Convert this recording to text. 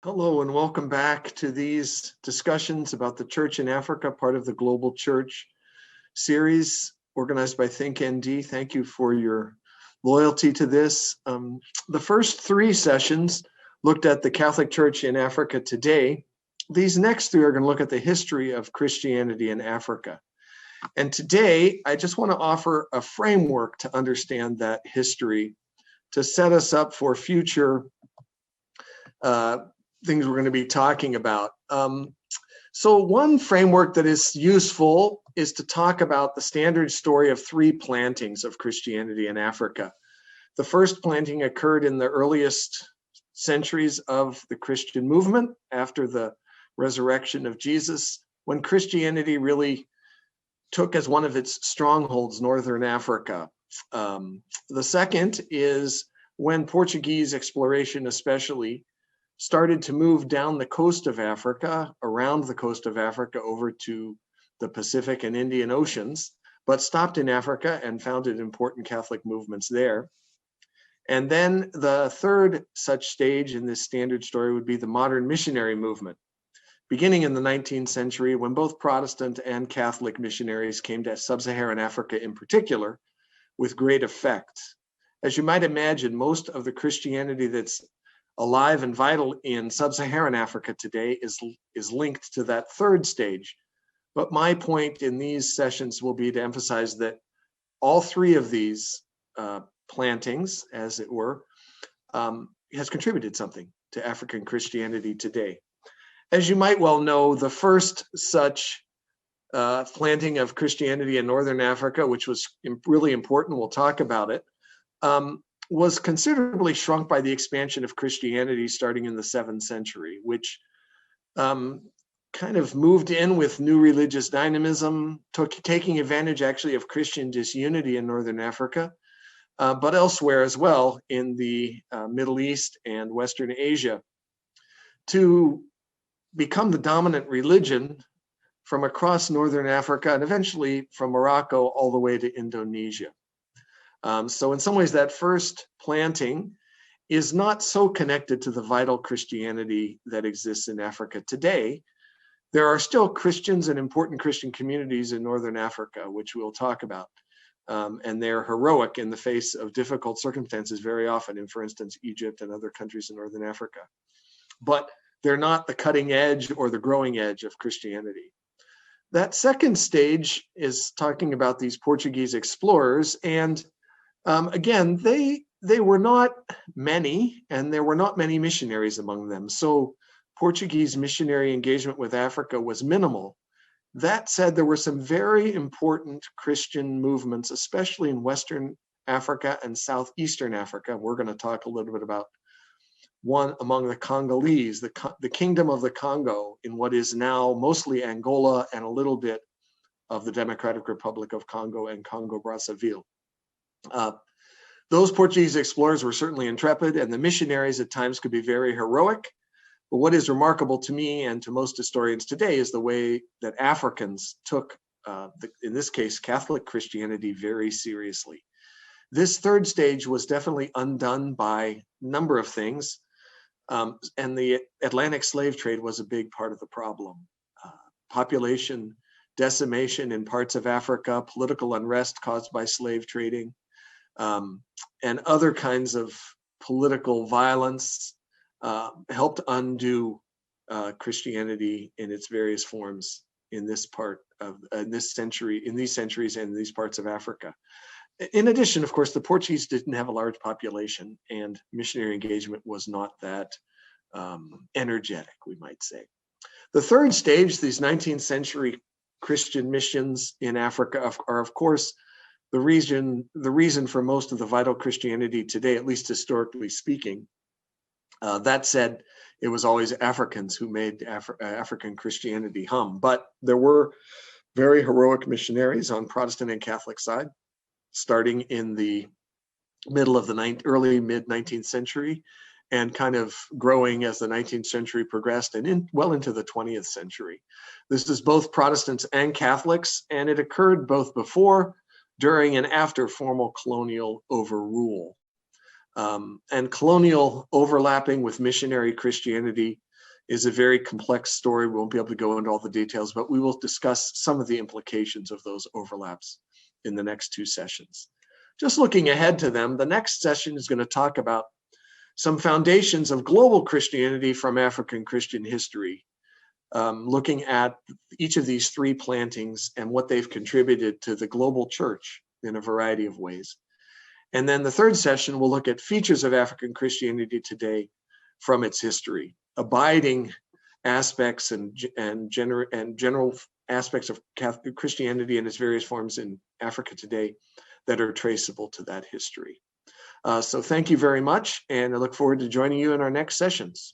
Hello and welcome back to these discussions about the Church in Africa, part of the Global Church series organized by ThinkND. Thank you for your loyalty to this. The first three sessions looked at the Catholic Church in Africa today. These next three are going to look at the history of Christianity in Africa. And today, I just want to offer a framework to understand that history to set us up for future things we're going to be talking about. So one framework that is useful is to talk about the standard story of three plantings of Christianity in Africa. The first planting occurred in the earliest centuries of the Christian movement after the resurrection of Jesus, when Christianity really took as one of its strongholds Northern Africa. The second is when Portuguese exploration especially started to move down the coast of Africa, around the coast of Africa over to the Pacific and Indian Oceans, but stopped in Africa and founded important Catholic movements there. And then the third such stage in this standard story would be the modern missionary movement, beginning in the 19th century when both Protestant and Catholic missionaries came to sub-Saharan Africa in particular with great effect. As you might imagine, most of the Christianity that's alive and vital in sub-Saharan Africa today is linked to that third stage. But my point in these sessions will be to emphasize that all three of these plantings, as it were, has contributed something to African Christianity today. As you might well know, the first such planting of Christianity in Northern Africa, which was really important, we'll talk about it, was considerably shrunk by the expansion of Christianity starting in the 7th century, which kind of moved in with new religious dynamism, taking advantage actually of Christian disunity in Northern Africa, but elsewhere as well in the Middle East and Western Asia, to become the dominant religion from across Northern Africa and eventually from Morocco all the way to Indonesia. So in some ways, that first planting is not so connected to the vital Christianity that exists in Africa today. There are still Christians and important Christian communities in Northern Africa, which we'll talk about. And they're heroic in the face of difficult circumstances very often in, for instance, Egypt and other countries in Northern Africa. But they're not the cutting edge or the growing edge of Christianity. That second stage is talking about these Portuguese explorers, and again, they were not many, and there were not many missionaries among them. So Portuguese missionary engagement with Africa was minimal. That said, there were some very important Christian movements, especially in Western Africa and Southeastern Africa. We're going to talk a little bit about one among the Congolese, the Kingdom of the Congo, in what is now mostly Angola and a little bit of the Democratic Republic of Congo and Congo-Brazzaville. Those Portuguese explorers were certainly intrepid, and the missionaries at times could be very heroic. But what is remarkable to me and to most historians today is the way that Africans took, in this case, Catholic Christianity very seriously. This third stage was definitely undone by a number of things, and the Atlantic slave trade was a big part of the problem. Population decimation in parts of Africa, political unrest caused by slave trading, and other kinds of political violence helped undo Christianity in its various forms in this part of these centuries, and in these parts of Africa. In addition, of course, the Portuguese didn't have a large population, and missionary engagement was not that energetic, we might say. The third stage, these 19th century Christian missions in Africa, are of course the reason for most of the vital Christianity today, at least historically speaking. That said, it was always Africans who made African Christianity hum. But there were very heroic missionaries on Protestant and Catholic side, starting in the middle of the early mid-19th century, and kind of growing as the 19th century progressed and well into the 20th century. This is both Protestants and Catholics, and it occurred both before, during, and after formal colonial overrule. And colonial overlapping with missionary Christianity is a very complex story. We won't be able to go into all the details, but we will discuss some of the implications of those overlaps in the next two sessions. Just looking ahead to them, the next session is going to talk about some foundations of global Christianity from African Christian history, looking at each of these three plantings and what they've contributed to the global church in a variety of ways. And then the third session will look at features of African Christianity today from its history, abiding aspects and general aspects of Catholic Christianity and its various forms in Africa today that are traceable to that history. So thank you very much, and I look forward to joining you in our next sessions.